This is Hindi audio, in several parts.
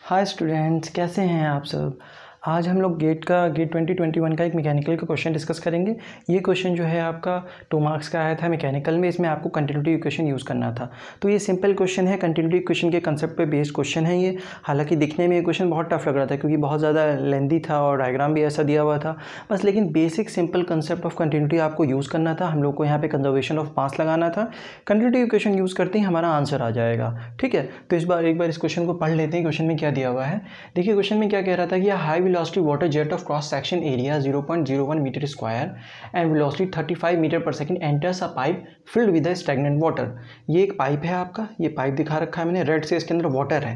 हाय स्टूडेंट्स, कैसे हैं आप सब। आज हम लोग गेट 2021 का एक मैकेनिकल का क्वेश्चन डिस्कस करेंगे। ये क्वेश्चन जो है आपका 2 मार्क्स का आया था मैकेनिकल में। इसमें आपको कंटिन्यूटी इक्वेशन यूज़ करना था। तो ये सिंपल क्वेश्चन है, कंटिन्यूटी इक्वेशन के कंसेप्ट पे बेस्ड क्वेश्चन है ये। हालांकि दिखने में ये क्वेश्चन बहुत टफ लग रहा था क्योंकि बहुत ज़्यादा लेंदी था और डायग्राम भी ऐसा दिया हुआ था बस। लेकिन basic simple concept of continuity आपको यूज़ करना था। हम लोग को यहाँ पे कंजर्वेशन ऑफ मास लगाना था। कंटिन्यूटी इक्वेशन यूज़ करते ही हमारा आंसर आ जाएगा। ठीक है, तो एक बार इस क्वेश्चन को पढ़ लेते हैं। क्वेश्चन में क्या दिया हुआ है देखिए। क्वेश्चन में क्या कह रहा था कि high velocity water jet of cross section area 0.01 meter square and velocity 35 meter per second enters a pipe filled with a stagnant water। ये एक पाइप है आपका, ये पाइप दिखा रखा है मैंने, रेड से इसके अंदर वाटर है।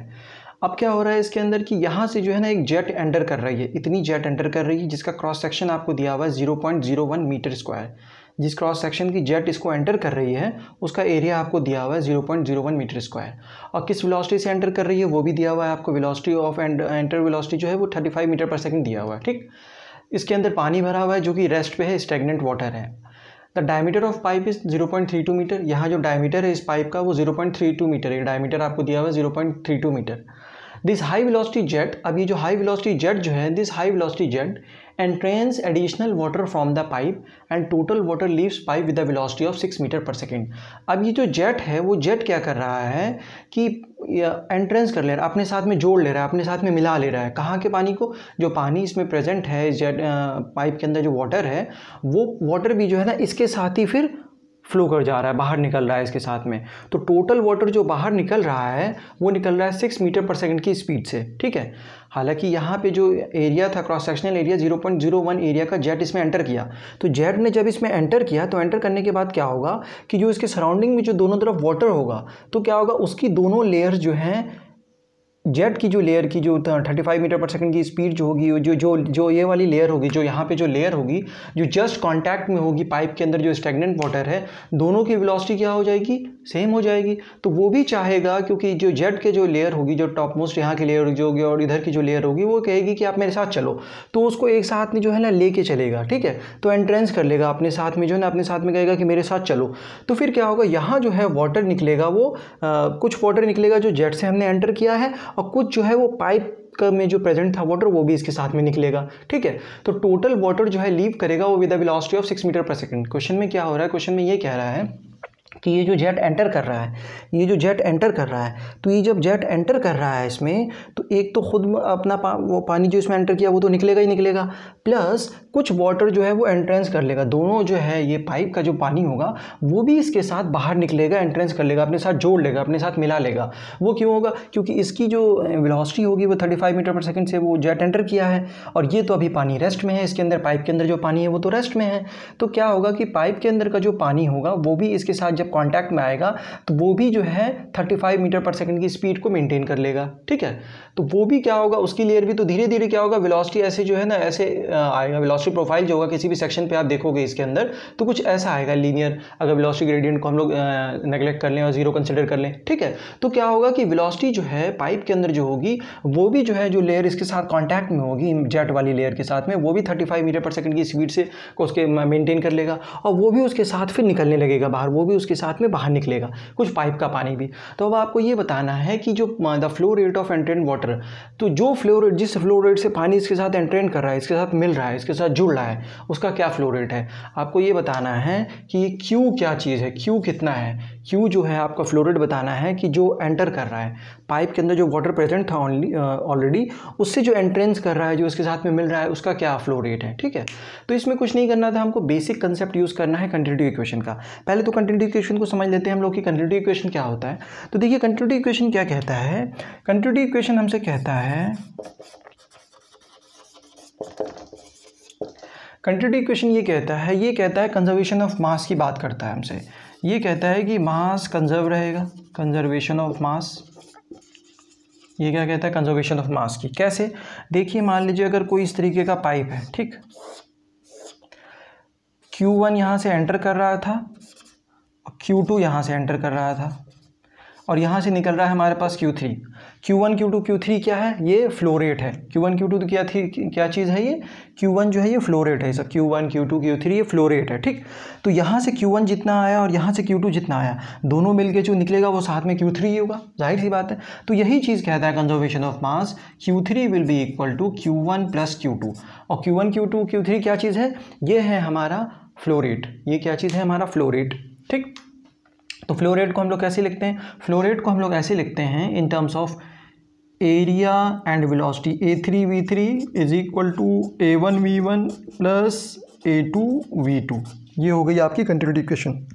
अब क्या हो रहा है इसके अंदर कि यहाँ से जो है ना एक जेट एंटर कर रही है, इतनी जेट एंटर कर रही है जिसका क्रॉस सेक्शन आपको दिया हुआ है 0.01 मीटर स्क्वायर। जिस क्रॉस सेक्शन की जेट इसको एंटर कर रही है उसका एरिया आपको दिया हुआ है 0.01 मीटर स्क्वायर। और किस वेलोसिटी से एंटर कर रही है वो भी दिया हुआ है आपको। वेलोसिटी ऑफ एंटर वेलोसिटी जो है वो 35 मीटर पर सेकंड दिया हुआ है। ठीक, इसके अंदर पानी भरा हुआ है जो कि रेस्ट पे है, स्टैग्नेंट वाटर है। The diameter of pipe is 0.32 metre. यहाँ जो डायमीटर है इस पाइप का वो 0.32 मीटर है। डायमीटर आपको दिया हुआ है 0.32 metre. This high velocity jet, अब ये जो हाई वेलोसिटी जेट जो है, this high velocity jet entrains additional water from the pipe and total water leaves pipe with the velocity of 6 metre per second. अब ये जो जेट है वो जेट क्या कर रहा है कि एंट्रेंस कर ले रहा है, अपने साथ में जोड़ ले रहा है, अपने साथ में मिला ले रहा है। कहाँ के पानी को, जो पानी इसमें प्रेजेंट है इस जेट पाइप के अंदर जो वाटर है वो वाटर भी जो है ना इसके साथ ही फिर फ्लो कर जा रहा है, बाहर निकल रहा है इसके साथ में। तो टोटल वाटर जो बाहर निकल रहा है वो निकल रहा है 6 मीटर पर सेकंड की स्पीड से। ठीक है, हालांकि यहाँ पे जो एरिया था क्रॉस सेक्शनल एरिया 0.01 एरिया का जेट इसमें एंटर किया। तो जेट ने जब इसमें एंटर किया तो एंटर करने के बाद क्या होगा कि जो इसके सराउंडिंग में जो दोनों तरफ वाटर होगा तो क्या होगा, उसकी दोनों लेयर जो हैं जेट की जो लेयर की जो 35 मीटर पर सेकंड की स्पीड जो होगी, जो जो जो ये वाली लेयर होगी, जो यहाँ पे जो लेयर होगी जो जस्ट कांटेक्ट में होगी पाइप के अंदर जो स्टैग्नेंट वाटर है, दोनों की वेलोसिटी क्या हो जाएगी, सेम हो जाएगी। तो वो भी चाहेगा, क्योंकि जो जेट के जो लेयर होगी, जो टॉप मोस्ट यहाँ की लेयर जो होगी और इधर की जो लेयर होगी, वो कहेगी कि आप मेरे साथ चलो, तो उसको एक साथ में जो है ना लेके चलेगा। ठीक है, तो एंट्रेंस कर लेगा अपने साथ में, जो है ना अपने साथ में कहेगा कि मेरे साथ चलो। तो फिर क्या होगा, यहाँ जो है वाटर निकलेगा वो कुछ वाटर निकलेगा जो जेट से हमने एंटर किया है, और कुछ जो है वो पाइप में जो प्रेजेंट था वाटर वो भी इसके साथ में निकलेगा। ठीक है, तो टोटल वाटर जो है लीव करेगा वो with the velocity of 6 metre per second. Question में क्या हो रहा है, क्वेश्चन में ये कह रहा है कि ये जो जेट एंटर कर रहा है, ये जो जेट एंटर कर रहा है, तो ये जब जेट एंटर कर रहा है इसमें, तो एक तो खुद अपना वो पानी जो इसमें एंटर किया वो तो निकलेगा ही निकलेगा, प्लस कुछ वाटर जो है वो एंट्रेंस कर लेगा। दोनों जो है ये पाइप का जो पानी होगा वो भी इसके साथ बाहर निकलेगा, एंट्रेंस कर लेगा, अपने साथ जोड़ लेगा, अपने साथ मिला लेगा। वो क्यों होगा, क्योंकि इसकी जो वेलोसिटी होगी वो 35 मीटर पर सेकंड से वो जेट एंटर किया है, और ये तो अभी पानी रेस्ट में है इसके अंदर, पाइप के अंदर जो पानी है वो तो रेस्ट में है। तो क्या होगा कि पाइप के अंदर का जो पानी होगा वो भी इसके साथ जब कांटेक्ट में आएगा तो वो भी जो है 35 मीटर पर सेकंड की स्पीड को मेंटेन कर लेगा। ठीक है, तो वो भी क्या होगा, उसकी लेयर भी तो धीरे धीरे क्या होगा, वेलोसिटी ऐसे जो है ना ऐसे आएगा। वेलोसिटी प्रोफाइल जो होगा किसी भी सेक्शन पे आप देखोगे इसके अंदर तो कुछ ऐसा आएगा लीनियर, अगर वेलोसिटी ग्रेडियंट को हम लोग नेग्लेक्ट कर लें और जीरो कंसिडर कर लें। ठीक है, तो क्या होगा कि वेलोसिटी जो है पाइप के अंदर जो होगी वो भी जो है जो लेयर इसके साथ कॉन्टैक्ट में होगी जेट वाली लेयर के साथ में, वो भी 35 मीटर पर सेकंड की स्पीड से उसके मेंटेन कर लेगा, और वो भी उसके साथ फिर निकलने लगेगा बाहर, वो भी उसके साथ में बाहर निकलेगा कुछ पाइप का पानी भी। तो अब आपको ये बताना है कि जो the flow rate of एंट्रेंट water, तो जो फ्लो रेट, जिस फ्लो रेट से पानी इसके साथ एंट्रेंट कर रहा है, इसके साथ मिल रहा है, इसके साथ जुड़ रहा है, उसका क्या फ्लो रेट है। आपको ये बताना है कि ये क्यू क्या चीज़ है, क्यू कितना है। क्यू जो है आपका फ्लो रेट बताना है कि जो एंटर कर रहा है पाइप के अंदर, जो वाटर प्रेजेंट था ऑलरेडी, उससे जो एंट्रेंस कर रहा है, जो इसके साथ में मिल रहा है, उसका क्या फ्लो रेट है। ठीक है, तो इसमें कुछ नहीं करना था, हमको बेसिक कंसेप्ट यूज़ करना है कंटिन्यूटी इक्वेशन का। पहले तो कंटिन्यूटी इक्वेशन को समझ लेते हैं हम लोग कि कंटिन्यूटी इक्वेशन क्या होता है। तो देखिए कंटिन्यूटी इक्वेशन क्या कहता है, कंटिन्यूटी इक्वेशन हमसे कहता है, कंटिन्यूटी इक्वेशन ये कहता है कंजर्वेशन ऑफ मास की बात करता है हमसे। ये कहता है कि मास कंजर्व रहेगा, कंजर्वेशन ऑफ मास। ये क्या कहता है, कंजर्वेशन ऑफ मास की। कैसे, देखिए मान लीजिए अगर कोई इस तरीके का पाइप है, ठीक, Q1 यहाँ से एंटर कर रहा था और Q2 यहाँ से एंटर कर रहा था, और यहाँ से निकल रहा है हमारे पास Q3। Q1 Q2 Q3 क्या है, ये फ्लो रेट है। Q1 Q2 क्या चीज़ है ये, Q1 जो है ये फ्लो रेट है, सब Q1 Q2 Q3 ये फ्लो रेट है, ठीक। तो यहाँ से Q1 जितना आया और यहाँ से Q2 जितना आया, दोनों मिलके जो निकलेगा वो साथ में Q3 ही होगा, जाहिर सी बात है। तो यही चीज़ कहता है conservation of mass, Q3 will be equal to Q1 plus Q2। और Q1 Q2 Q3 क्या चीज़ है, ये है हमारा फ्लो रेट, ये क्या चीज़ है, हमारा फ्लो रेट, ठीक। तो फ्लो रेट को हम लोग कैसे लिखते हैं, फ्लो रेट को हम लोग ऐसे लिखते हैं in terms of area and velocity, A3 V3 is equal to A1 V1 plus A2 V2। ये हो गई आपकी कंटिन्यूटी इक्वेशन,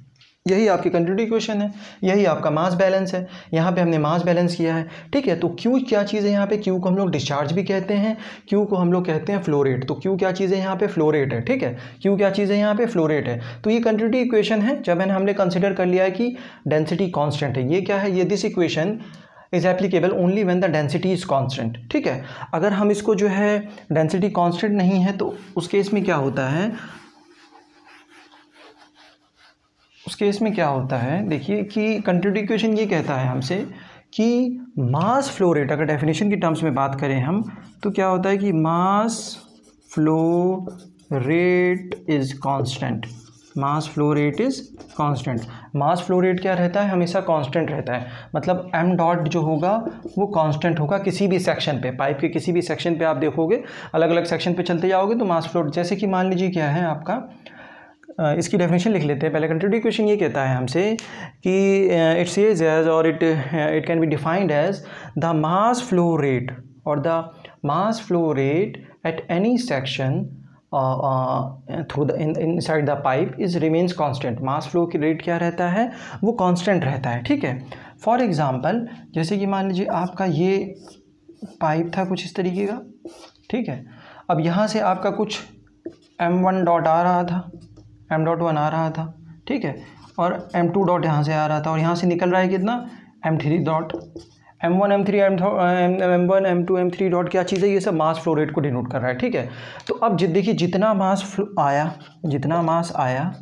यही आपकी कंटिन्यूटी इक्वेशन है, यही आपका मास बैलेंस है। यहाँ पे हमने मास बैलेंस किया है, ठीक है। तो Q क्या चीज़ है यहाँ पे, Q को हम लोग डिस्चार्ज भी कहते हैं, Q को हम लोग कहते हैं फ्लो रेट। तो Q क्या चीज़ है यहाँ पे, फ्लो रेट है, ठीक है। Q क्या चीज़ है यहाँ पे, फ्लो रेट है। तो ये कंटिन्यूटी इक्वेशन है, जब हमने कंसिडर कर लिया है कि डेंसिटी कॉन्स्टेंट है। ये क्या है, ये this equation is applicable only when the density is constant, ठीक है। अगर हम इसको जो है डेंसिटी कांस्टेंट नहीं है तो उस केस में क्या होता है, उस केस में क्या होता है, देखिए कि कंटिन्यूटी इक्वेशन ये कहता है हमसे कि मास फ्लो रेट, अगर डेफिनेशन की टर्म्स में बात करें हम, तो क्या होता है कि मास flow rate is constant, mass flow rate is constant. Mass flow rate क्या रहता है, हमेशा कांस्टेंट रहता है, मतलब m डॉट जो होगा वो कांस्टेंट होगा किसी भी सेक्शन पे, पाइप के किसी भी सेक्शन पे आप देखोगे, अलग अलग सेक्शन पे चलते जाओगे तो मास फ्लो, जैसे कि मान लीजिए क्या है आपका, इसकी डेफिनेशन लिख लेते हैं पहले। कंटिन्यूटी इक्वेशन ये कहता है हमसे कि इट सेज एज, और it can be defined as the mass flow rate और the mass flow rate at any section through the inside the pipe is remains constant. Mass flow की रेट क्या रहता है, वो कांस्टेंट रहता है, ठीक है। फॉर एग्जांपल जैसे कि मान लीजिए आपका ये पाइप था कुछ इस तरीके का, ठीक है। अब यहाँ से आपका कुछ m1 डॉट आ रहा था, m.1 आ रहा था, ठीक है, और m2 डॉट यहाँ से आ रहा था, और यहाँ से निकल रहा है कितना, m3 dot. m1 m3 m1 m2 m3 dot क्या चीज़ है, ये सब मास फ्लो रेट को डिनोट कर रहा है, ठीक है। तो अब देखिए जितना मास आया, जितना मास आया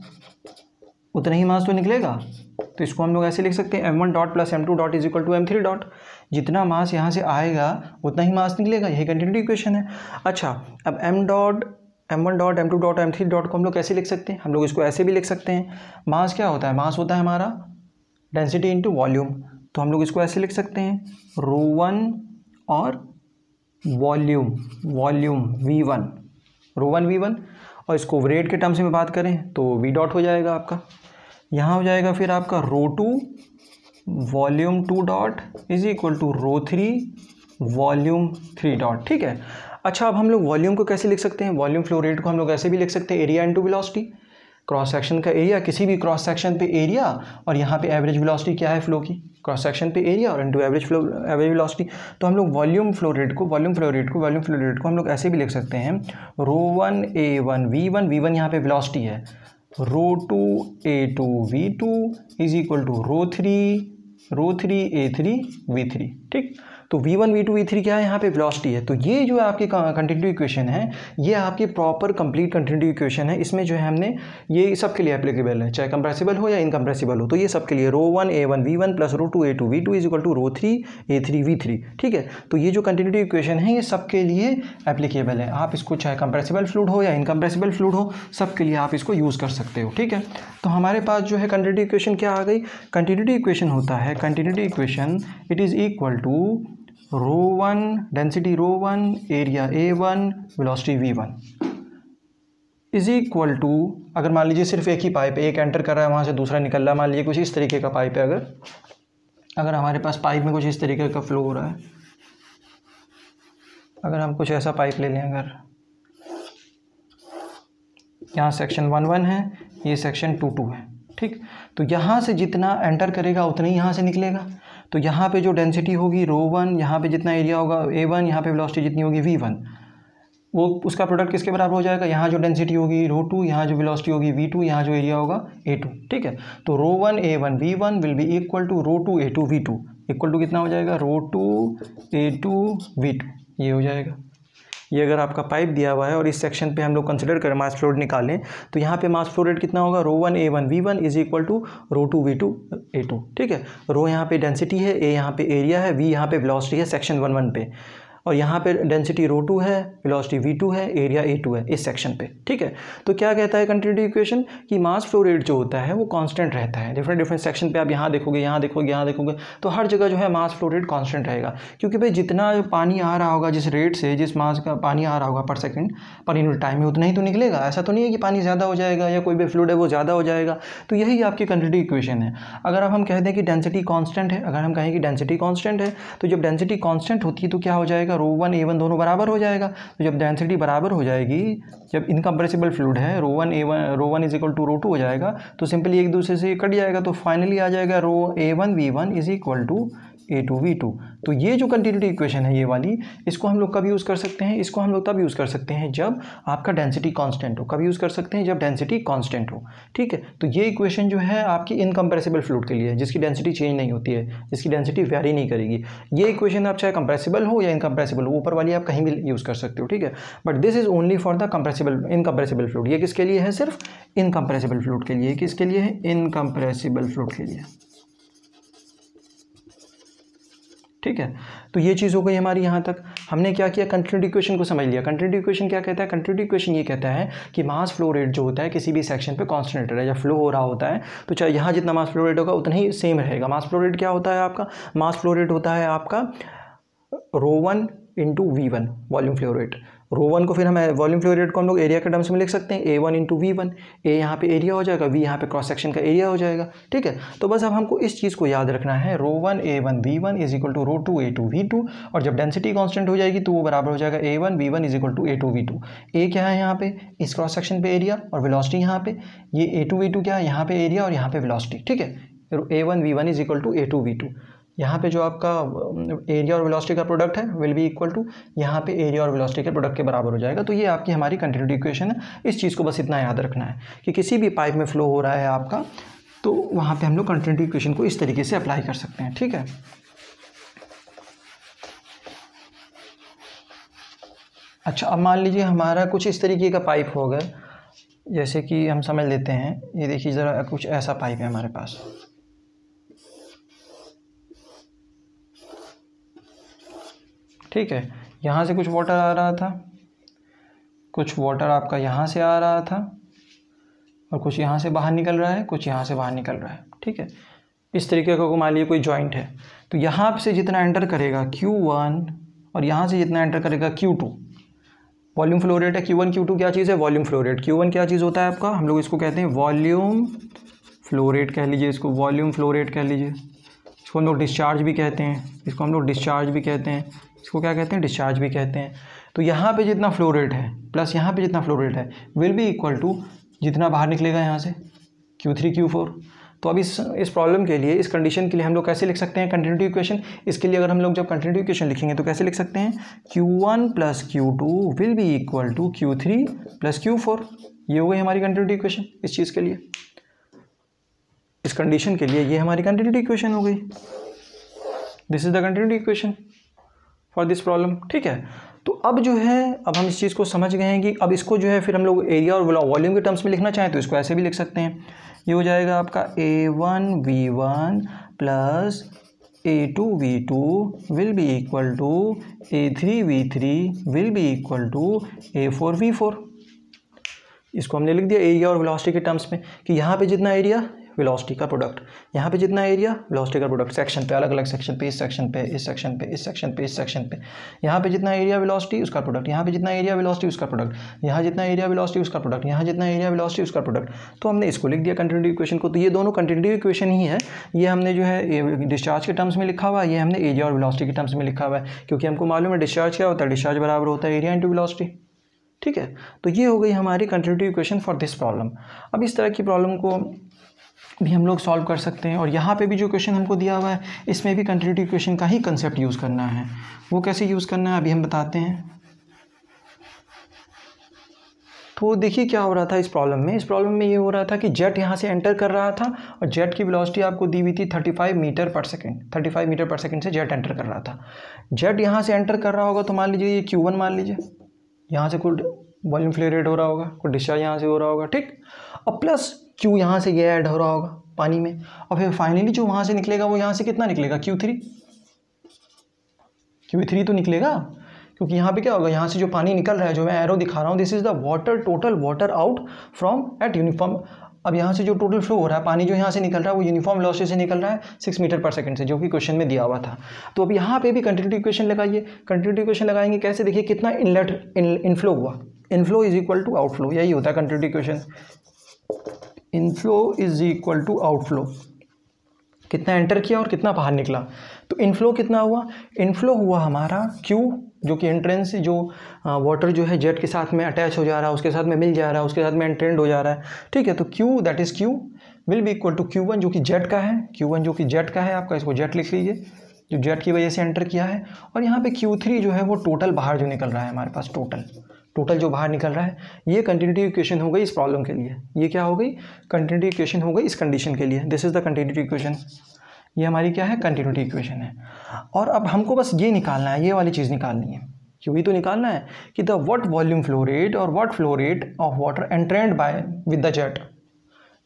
उतना ही मास तो निकलेगा, तो इसको हम लोग ऐसे लिख सकते हैं m1 dot plus m2 dot is equal to m3 dot. जितना मास यहाँ से आएगा उतना ही मास निकलेगा, यही कंटिन्यूटी इक्वेशन है। अच्छा, अब m1 dot m2 dot m3 dot को हम लोग कैसे लिख सकते हैं, हम लोग इसको ऐसे भी लिख सकते हैं। मास क्या होता है, मास होता है हमारा डेंसिटी इनटू वॉल्यूम, तो हम लोग इसको ऐसे लिख सकते हैं ρ1 और वॉल्यूम v1, ρ1 v1, और इसको रेट के टर्म्स में बात करें तो v डॉट हो जाएगा आपका, यहाँ हो जाएगा फिर आपका ρ2 volume 2 dot is equal to ρ3 volume 3 dot, ठीक है। अच्छा, अब हम लोग वॉल्यूम को कैसे लिख सकते हैं, वॉल्यूम फ्लो रेट को हम लोग ऐसे भी लिख सकते हैं area into velocity, cross section का एरिया, किसी भी क्रॉस सेक्शन पे एरिया, और यहाँ पे एवरेज वेलोसिटी क्या है फ्लो की, क्रॉस सेक्शन पे एरिया और इनटू एवरेज वेलोसिटी। तो हम लोग वॉल्यूम फ्लो रेट को हम लोग ऐसे भी लिख सकते हैं ρ1 a1 v1 यहाँ पे वेलोसिटी है, ρ2 a2 v2 is equal to ρ3 a3 v3, ठीक। तो v1 v2 v3 क्या है, यहाँ पे वेलोसिटी है। तो ये जो है आपकी कंटिन्यूटी इक्वेशन है, ये आपकी प्रॉपर कंप्लीट कंटिन्यूटी इक्वेशन है। इसमें जो है हमने ये सब के लिए एप्लीकेबल है, चाहे कंप्रेसिबल हो या इनकम्प्रेसिबल हो, तो ये सब के लिए ρ1 a1 v1 plus ρ2 a2 v2 is equal to ρ3 a3 v3, ठीक है। तो ये जो कंटिन्यूटी इक्वेशन है ये सब के लिए एप्लीकेबल है। आप इसको चाहे कंप्रेसिबल फ्लूइड हो या इनकम्प्रेसिबल फ्लूइड हो, सब के लिए आप इसको यूज़ कर सकते हो, ठीक है। तो हमारे पास जो है कंटिन्यूटी इक्वेशन क्या आ गई, कंटिन्यूटी इक्वेशन होता है, continuity equation it is equal to ρ1 density ρ1 area a1 velocity v1 is equal to, अगर मान लीजिए सिर्फ एक ही पाइप, एक एंटर कर रहा है वहाँ से दूसरा निकल रहा है, मान लीजिए कुछ इस तरीके का पाइप है, अगर हमारे पास पाइप में कुछ इस तरीके का फ्लो हो रहा है, अगर हम कुछ ऐसा पाइप ले लें, अगर यहाँ सेक्शन 1 है, ये सेक्शन 2 है, ठीक। तो यहाँ से जितना एंटर करेगा उतना ही यहाँ से निकलेगा। तो यहाँ पे जो डेंसिटी होगी ρ1, यहाँ पे जितना एरिया होगा a1, यहाँ पे वेलोसिटी जितनी होगी v1, वो उसका प्रोडक्ट किसके बराबर हो जाएगा, यहाँ जो डेंसिटी होगी ρ2, यहाँ जो वेलोसिटी होगी v2, यहाँ जो एरिया होगा a2, ठीक है। तो ρ1 a1 v1 will be equal to ρ2 a2 v2, equal to कितना हो जाएगा, ρ2 a2 v2, ये हो जाएगा। ये अगर आपका पाइप दिया हुआ है और इस सेक्शन पे हम लोग कंसिडर करें मास फ्लो रेट निकालें, तो यहाँ पे मास फ्लो रेट कितना होगा, ρ1 A1 V1 is equal to ρ2 V2 A2। ठीक है, रो यहाँ पे डेंसिटी है, ए यहाँ पे एरिया है, वी यहाँ पे वेलोसिटी है सेक्शन 1 पे, और यहाँ पे डेंसिटी ρ2 है, वेलोसिटी v2 है, एरिया a2 है इस सेक्शन पे। ठीक है, तो क्या कहता है कंटिन्यूटी इक्वेशन कि मास फ्लो रेट जो होता है वो कांस्टेंट रहता है। डिफरेंट सेक्शन पे आप यहाँ देखोगे, यहाँ देखोगे, यहाँ देखोगे, तो हर जगह जो है मास फ्लो रेट कांस्टेंट रहेगा, क्योंकि भाई जितना पानी आ रहा होगा, जिस रेट से जिस मास का पानी आ रहा होगा पर सेकेंड पर यूनिट टाइम में, उतना ही तो निकलेगा। ऐसा तो नहीं है कि पानी ज़्यादा हो जाएगा या कोई भी फ्लूइड है वो ज़्यादा हो जाएगा। तो यही आपकी कंटिन्यूटी इक्वेशन है। अगर अब हम कह दें कि डेंसिटी कांस्टेंट है, अगर हम कहें कि डेंसिटी कांस्टेंट है, तो जब डेंसिटी कांस्टेंट होती है तो क्या हो जाएगा, ρ1 A1 दोनों बराबर हो जाएगा। तो जब डेंसिटी बराबर हो जाएगी, जब इनकम्प्रेसिबल फ्लूइड है, ρ1 इज इक्वल टू ρ2 हो जाएगा, तो सिंपली एक दूसरे से कट जाएगा, तो फाइनली आ जाएगा A1 V1 is equal to A2 V2। तो ये जो कंटिन्यूटी इक्वेशन है ये वाली, इसको हम लोग कब यूज़ कर सकते हैं, इसको हम लोग तब यूज़ कर सकते हैं जब आपका डेंसिटी कांस्टेंट हो। कब यूज़ कर सकते हैं, जब डेंसिटी कांस्टेंट हो। ठीक है, तो ये इक्वेशन जो है आपकी इनकम्प्रेसिबल फ्लूइड के लिए है, जिसकी डेंसिटी चेंज नहीं होती है, जिसकी डेंसिटी वेरी नहीं करेगी। ये इक्वेशन आप चाहे कंप्रेसिबल हो या इनकम्प्रेसिबल हो, ऊपर वाली आप कहीं भी यूज़ कर सकते हो। ठीक है, but this is only for the incompressible fluid. ये किसके लिए है, सिर्फ इनकम्प्रेसिबल फ्लूइड के लिए। किसके लिए है, इनकम्प्रेसिबल फ्लूइड के लिए। ठीक है, तो ये चीज़ हो गई हमारी। यहाँ तक हमने क्या किया, कंटिन्यूटी इक्वेशन को समझ लिया। कंटिन्यूटी इक्वेशन क्या कहता है, कंटिन्यूटी इक्वेशन ये कहता है कि मास फ्लो रेट जो होता है किसी भी सेक्शन पे कांस्टेंट है, जब फ्लो हो रहा होता है तो चाहे यहाँ जितना मास फ्लो रेट होगा उतना ही सेम रहेगा। मास फ्लो रेट क्या होता है आपका, मास फ्लो रेट होता है आपका ρ1 into V1 volume flow rate. ρ1 को फिर हम वॉल्यूम फ्लो रेट को हम लोग एरिया के टर्म्स में लिख सकते हैं, A1 इंटू V1। ए यहाँ पे एरिया हो जाएगा, V यहाँ पे क्रॉस सेक्शन का एरिया हो जाएगा। ठीक है, तो बस अब हमको इस चीज़ को याद रखना है, ρ1 A1 V1 is equal to ρ2 A2 V2, और जब डेंसिटी कांस्टेंट हो जाएगी तो वो बराबर हो जाएगा A1 V1 is equal to A2 V2। ए क्या है यहाँ पे, इस क्रॉस सेक्शन पे एरिया और वेलोसिटी यहाँ पे, ये A2 V2 क्या है, यहाँ पे एरिया और यहाँ पे वेलोसिटी। ठीक है, A1 V1 is equal to A2 V2। यहाँ पे जो आपका एरिया और वेलोसिटी का प्रोडक्ट है विल बी इक्वल टू, यहाँ पे एरिया और वेलोसिटी के प्रोडक्ट के बराबर हो जाएगा। तो ये आपकी हमारी कंटिन्यूटी इक्वेशन है। इस चीज़ को बस इतना याद रखना है कि किसी भी पाइप में फ्लो हो रहा है आपका, तो वहाँ पे हम लोग कंटिन्यूटी इक्वेशन को इस तरीके से अप्लाई कर सकते हैं। ठीक है, अच्छा, अब मान लीजिए हमारा कुछ इस तरीके का पाइप होगा, जैसे कि हम समझ लेते हैं, ये देखिए ज़रा, कुछ ऐसा पाइप है हमारे पास। ठीक है, यहाँ से कुछ वाटर आ रहा था, कुछ वाटर आपका यहाँ से आ रहा था, और कुछ यहाँ से बाहर निकल रहा है, कुछ यहाँ से बाहर निकल रहा है। ठीक है, इस तरीके का मान लीजिए कोई जॉइंट है, तो यहाँ से जितना एंटर करेगा Q1 और यहाँ से जितना एंटर करेगा Q2, वॉल्यूम फ्लो रेट है। Q1 Q2 क्या चीज़ है, वॉल्यूम फ्लो रेट। Q1 क्या चीज़ होता है आपका, हम लोग इसको कहते हैं वॉल्यूम फ्लो रेट कह लीजिए, इसको वॉल्यूम फ्लो रेट कह लीजिए। इसको हम लोग डिस्चार्ज भी कहते हैं, इसको हम लोग डिस्चार्ज भी कहते हैं, इसको क्या कहते हैं, डिस्चार्ज भी कहते हैं। तो यहाँ पे जितना फ्लो रेट है प्लस यहाँ पे जितना फ्लो रेट है विल बी इक्वल टू जितना बाहर निकलेगा यहाँ से, Q3 Q4। तो अब इस प्रॉब्लम के लिए, इस कंडीशन के लिए हम लोग कैसे लिख सकते हैं कंटिन्यूटी इक्वेशन। इसके लिए अगर हम लोग जब कंटिन्यूटी इक्वेशन लिखेंगे तो कैसे लिख सकते हैं, Q1 plus Q2 will be equal to Q3 plus Q4। ये हो गई हमारी कंटिन्यूटी इक्वेशन इस चीज़ के लिए, इस कंडीशन के लिए ये हमारी कंटिन्यूटी इक्वेशन हो गई। This is the continuity equation for this problem. ठीक है, तो अब जो है, अब हम इस चीज़ को समझ गए हैं कि अब इसको जो है फिर हम लोग एरिया और वॉल्यूम के टर्म्स में लिखना चाहें तो इसको ऐसे भी लिख सकते हैं। ये हो जाएगा आपका A1 V1 plus A2 V2 will be equal to A3 V3 will be equal to A4 V4। इसको हमने लिख दिया एरिया और वेलोसिटी के टर्म्स में कि यहाँ पे जितना एरिया, वेलोसिटी का प्रोडक्ट, यहाँ पे जितना एरिया, वेलोसिटी का प्रोडक्ट, सेक्शन पे, अलग अलग सेक्शन पे, इस सेक्शन पे, इस सेक्शन पे, इस सेक्शन पे, इस सेक्शन पे, यहाँ पे जितना एरिया वेलोसिटी उसका प्रोडक्ट, यहाँ पे जितना एरिया वेलोसिटी उसका प्रोडक्ट, यहाँ जितना एरिया वेलोसिटी उसका प्रोडक्ट, यहाँ जितना एरिया वेलोसिटी उसका प्रोडक्ट। तो हमने इसको लिख दिया कंटिन्यूटी इक्वेशन को। तो ये दोनों कंटिन्यूटी इक्वेशन ही है। ये हमने जो है डिस्चार्ज के टर्म्स में लिखा हुआ है, ये हमने एरिया और वेलोसिटी के टर्म्स में लिखा हुआ है, क्योंकि हमको मालूम है डिस्चार्ज क्या होता है, डिस्चार्ज बराबर होता है एरिया इंटू वेलोसिटी। ठीक है, तो ये हो गई हमारी continuity equation for this problem. अब इस तरह की प्रॉब्लम को भी हम लोग सॉल्व कर सकते हैं, और यहाँ पे भी जो क्वेश्चन हमको दिया हुआ है इसमें भी कंटिन्यूटी इक्वेशन का ही कंसेप्ट यूज़ करना है। वो कैसे यूज़ करना है अभी हम बताते हैं। तो देखिए क्या हो रहा था इस प्रॉब्लम में। इस प्रॉब्लम में ये हो रहा था कि जेट यहाँ से एंटर कर रहा था और जेट की वेलोसिटी आपको दी हुई थी 35 metre per second. 35 metre per second से जेट एंटर कर रहा था। जेट यहाँ से एंटर कर रहा होगा तो मान लीजिए ये Q1 मान लीजिए, यहाँ से कुछ वॉल्यूम फ्लो रेट हो रहा होगा, कुछ डिस्चार्ज यहाँ से हो रहा होगा, ठीक। और प्लस क्यू यहाँ से ये ऐड हो रहा होगा पानी में, और फिर फाइनली जो वहाँ से निकलेगा वो यहाँ से कितना निकलेगा, Q3 तो निकलेगा, क्योंकि यहाँ पे क्या होगा, यहाँ से जो पानी निकल रहा है, जो मैं एरो दिखा रहा हूँ, this is the water, total water out from eight uniform. अब यहाँ से जो टोटल फ्लो हो रहा है, पानी जो यहाँ से निकल रहा है वो यूनिफॉर्म वेलोसिटी से निकल रहा है 6 मीटर पर सेकंड से, जो कि क्वेश्चन में दिया हुआ था। तो अब यहाँ पे भी कंटिन्यूटी इक्वेशन लगाइए। कंटिन्यूटी इक्वेशन लगाएंगे कैसे, देखिए कितना इनलेट इनफ्लो हुआ, inflow is equal to outflow, यही होता है continuity equation. Inflow is equal to outflow, कितना एंटर किया और कितना बाहर निकला। तो इनफ्लो कितना हुआ, इनफ्लो हुआ हमारा Q, जो कि एंट्रेंस से जो वाटर जो है जेट के साथ में अटैच हो जा रहा है, उसके साथ में मिल जा रहा है, उसके साथ में एंट्रेंड हो जा रहा है, ठीक है। तो Q that is Q will be equal to Q1 जो कि जेट का है, Q1 जो कि जेट का है आपका, इसको जेट लिख लीजिए, जो जेट की वजह से एंटर किया है। और यहाँ पे Q3 जो है वो टोटल बाहर जो निकल रहा है हमारे पास, टोटल जो बाहर निकल रहा है, ये कंटिन्यूटी इक्वेशन हो गई इस प्रॉब्लम के लिए। ये क्या हो गई, कंटिन्यूटी इक्वेशन हो गई इस कंडीशन के लिए। This is the continuity equation, ये हमारी क्या है, कंटिन्यूटी इक्वेशन है। और अब हमको बस ये निकालना है, ये वाली चीज़ निकालनी है, क्यों ही तो निकालना है कि the what volume flow rate और what flow rate of water entrained by with the jet,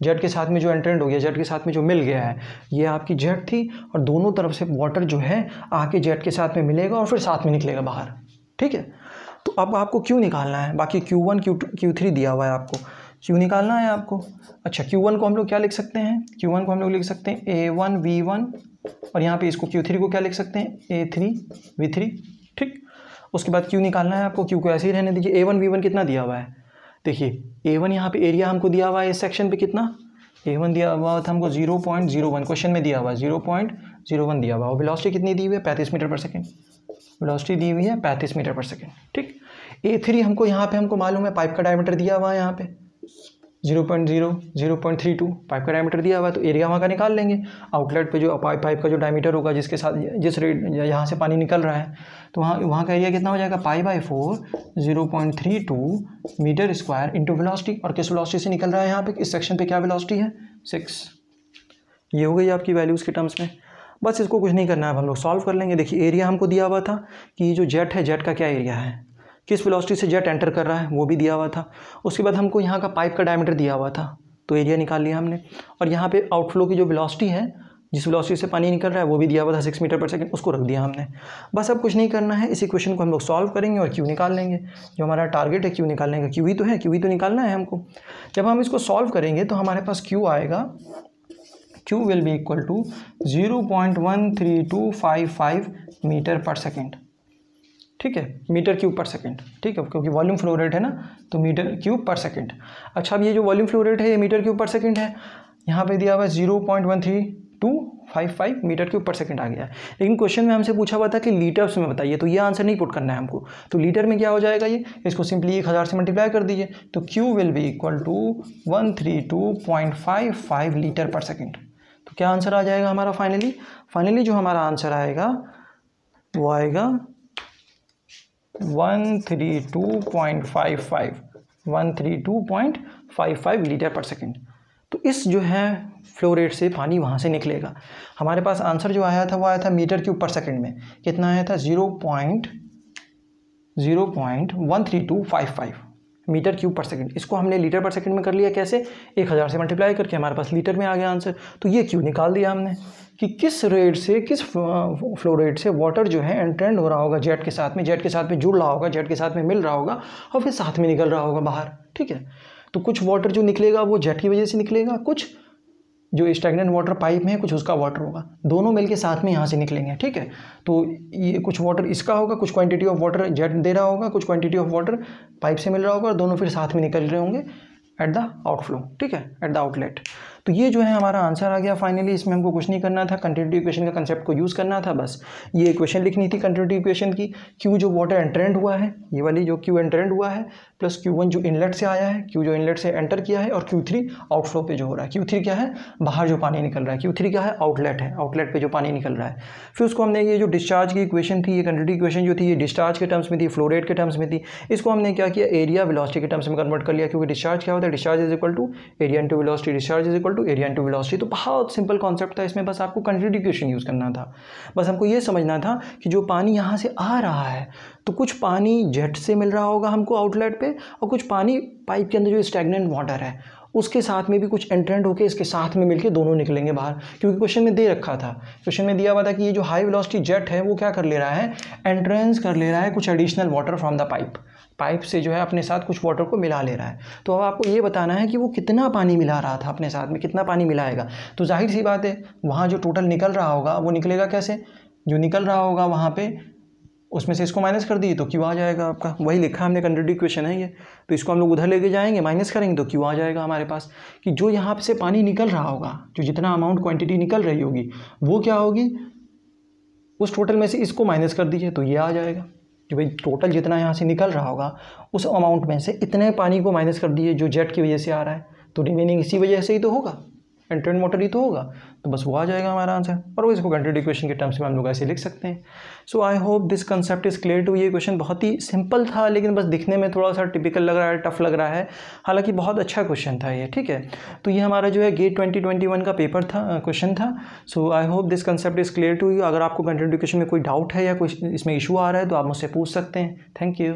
jet के साथ में जो एंट्रेंड हो गया, जेट के साथ में जो मिल गया है, ये आपकी जेट थी, और दोनों तरफ से वाटर जो है आके जेट के साथ में मिलेगा और फिर साथ में निकलेगा बाहर, ठीक है। तो अब आपको क्यों निकालना है, बाकी Q1 Q2 Q3 दिया हुआ है, आपको क्यों निकालना है आपको। अच्छा, Q1 को हम लोग क्या लिख सकते हैं, Q1 को हम लोग लिख सकते हैं A1 V1, और यहाँ पे इसको Q3 को क्या लिख सकते हैं, A3 V3, ठीक। उसके बाद Q निकालना है आपको, Q को ऐसे ही रहने दीजिए। A1 V1 कितना दिया हुआ है, देखिए A1 यहाँ पे एरिया हमको दिया हुआ है इस सेक्शन पे, कितना A1 दिया हुआ था हमको 0.01, क्वेश्चन में दिया हुआ है 0.01 दिया हुआ है। और वेलोसिटी कितनी दी हुई है, 35 मीटर पर सेकेंड, वेलोसिटी दी हुई है 35 मीटर पर सेकेंड, ठीक। A3 हमको यहाँ पे हमको मालूम है, पाइप का डायमीटर दिया हुआ है यहाँ पे 0.32 पाइप का डायमीटर दिया हुआ है, तो एरिया वहाँ का निकाल लेंगे। आउटलेट पे जो पाइप का जो डायमीटर होगा, जिसके साथ जिस रेट यहाँ से पानी निकल रहा है, तो वहाँ का एरिया कितना हो जाएगा, π/4 0.32 मीटर स्क्वायर इंटू वेलोसिटी। और किस वेलोसिटी से निकल रहा है यहाँ पे, इस सेक्शन पे क्या वेलोसिटी है, 6। ये हो गई आपकी वैल्यूज़ के टर्म्स में। बस इसको कुछ नहीं करना है, हम लोग सॉल्व कर लेंगे। देखिए एरिया हमको दिया हुआ था कि जो जेट है, जेट का क्या एरिया है, किस वेलोसिटी से जेट एंटर कर रहा है, वो भी दिया हुआ था। उसके बाद हमको यहाँ का पाइप का डायमीटर दिया हुआ था, तो एरिया निकाल लिया हमने। और यहाँ पे आउटफ्लो की जो वेलोसिटी है, जिस वेलोसिटी से पानी निकल रहा है, वो भी दिया हुआ था 6 मीटर पर सेकंड, उसको रख दिया हमने। बस अब कुछ नहीं करना है, इस इक्वेशन को हम लोग सॉल्व करेंगे और Q निकाल लेंगे। जो हमारा टारगेट है Q निकालने का, Q ही तो है, Q ही तो निकालना है हमको। जब हम इसको सॉल्व करेंगे तो हमारे पास Q आएगा, Q will be equal to 0.13255 metre per second, ठीक है, मीटर क्यूब पर सेकेंड, ठीक है, क्योंकि वॉल्यूम फ्लो रेट है ना, तो मीटर क्यूब पर सेकेंड। अच्छा, अब ये जो वॉल्यूम फ्लो रेट है ये मीटर क्यूब पर सेकेंड है, यहाँ पे दिया हुआ है 0.13255 मीटर क्यूब पर सेकेंड आ गया। लेकिन क्वेश्चन में हमसे पूछा हुआ था कि लीटर्स में बताइए, तो ये आंसर नहीं पुट करना है हमको। तो लीटर में क्या हो जाएगा, ये इसको सिंपली 1000 से मल्टीप्लाई कर दीजिए, तो Q will be equal to 132.55 litre per second. तो क्या आंसर आ जाएगा हमारा फाइनली जो हमारा आंसर आएगा वो आएगा 132.55 लीटर पर सेकेंड। तो इस जो है फ्लो रेट से पानी वहाँ से निकलेगा। हमारे पास आंसर जो आया था वो आया था मीटर क्यूब पर सेकेंड में, कितना आया था 0.13255 मीटर क्यूब पर सेकंड। इसको हमने लीटर पर सेकंड में कर लिया, कैसे, 1000 से मल्टीप्लाई करके हमारे पास लीटर में आ गया आंसर। तो ये क्यों निकाल दिया हमने कि किस रेट से, किस फ्लो रेट से वाटर जो है एंट्रेंड हो रहा होगा जेट के साथ में, जेट के साथ में जुड़ रहा होगा, जेट के साथ में मिल रहा होगा और फिर साथ में निकल रहा होगा बाहर, ठीक है। तो कुछ वाटर जो निकलेगा वो जेट की वजह से निकलेगा, कुछ जो स्टैग्नेंट वाटर पाइप में है कुछ उसका वाटर होगा, दोनों मिलके साथ में यहाँ से निकलेंगे, ठीक है। तो ये कुछ वाटर इसका होगा, कुछ क्वांटिटी ऑफ वाटर जेट दे रहा होगा, कुछ क्वांटिटी ऑफ वाटर पाइप से मिल रहा होगा और दोनों फिर साथ में निकल रहे होंगे एट द आउटफ्लो, ठीक है, एट द आउटलेट। तो ये जो है हमारा आंसर आ गया फाइनली। इसमें हमको कुछ नहीं करना था, कंटिन्यूटी इक्वेशन का कंसेप्ट को यूज़ करना था, बस ये इक्वेशन लिखनी थी कंटिन्यूटी इक्वेशन की। Q जो वाटर एंट्रेंड हुआ है, ये वाली जो Q एंट्रेंड हुआ है, प्लस Q1 जो इनलेट से आया है, Q जो इनलेट से एंटर किया है, और Q3 आउटफ्लो पे जो हो रहा है। Q3 क्या है, बाहर जो पानी निकल रहा है, Q3 क्या है, आउटलेट है, आउटलेट पे जो पानी निकल रहा है। फिर उसको हमने ये जो डिस्चार्ज की इक्वेशन थी, ये कंटिन्यूटी इक्वेशन जो थी, ये डिस्चार्ज के टर्म्स में थी, फ्लो रेट के टर्म्स में थी। इसको हमने क्या किया, एरिया वेलोसिटी के टर्म्स में कन्वर्ट कर लिया, क्योंकि डिस्चार्ज क्या होता है, discharge is equal to area into velocity, discharge is equal equal to area into velocity. तो बहुत सिंपल कॉन्सेप्ट था, इसमें बस आपको कंटिन्यूटी इक्वेशन यूज़ करना था। बस हमको ये समझना था कि जो पानी यहाँ से आ रहा है तो कुछ पानी जेट से मिल रहा होगा हमको आउटलेट पे, और कुछ पानी पाइप के अंदर जो स्टैग्नेंट वाटर है उसके साथ में भी कुछ एंट्रेंट होकर इसके साथ में मिलके दोनों निकलेंगे बाहर, क्योंकि क्वेश्चन में दे रखा था, क्वेश्चन में दिया हुआ था कि ये जो हाई वेलोसिटी जेट है वो क्या कर ले रहा है, एंट्रेंस कर ले रहा है कुछ additional water from the pipe से जो है अपने साथ कुछ वाटर को मिला ले रहा है। तो अब आपको ये बताना है कि वो कितना पानी मिला रहा था अपने साथ में, कितना पानी मिलाएगा। तो जाहिर सी बात है वहाँ जो टोटल निकल रहा होगा वो निकलेगा कैसे, जो निकल रहा होगा वहाँ पे उसमें से इसको माइनस कर दिए तो क्यू आ जाएगा आपका, वही लिखा हमने कंटिन्यूटी इक्वेशन है ये। तो इसको हम लोग उधर लेके जाएंगे, माइनस करेंगे तो क्यू आ जाएगा हमारे पास, कि जो यहाँ से पानी निकल रहा होगा, जो जितना अमाउंट क्वांटिटी निकल रही होगी वो क्या होगी, उस टोटल में से इसको माइनस कर दीजिए तो ये आ जाएगा कि भाई टोटल जितना यहाँ से निकल रहा होगा उस अमाउंट में से इतने पानी को माइनस कर दीजिए जो जेट की वजह से आ रहा है, तो रिमेनिंग इसी वजह से ही तो होगा, एंट्रेंट वाटर ही तो होगा, तो बस वो आ जाएगा हमारा आंसर। और वो इसको कंटिन्यूटी इक्वेशन के टर्म्स में हम लोग ऐसे लिख सकते हैं। So I hope this concept is clear to. ये क्वेश्चन बहुत ही सिंपल था लेकिन बस दिखने में थोड़ा सा टिपिकल लग रहा है, टफ लग रहा है, हालांकि बहुत अच्छा क्वेश्चन था ये, ठीक है। तो ये हमारा जो है गेट 2021 का पेपर था, क्वेश्चन था। So I hope this concept is clear to you. अगर आपको कंटिन्यूटी इक्वेशन में कोई डाउट है या कोई इसमें इशू आ रहा है तो आप मुझसे पूछ सकते हैं। Thank you.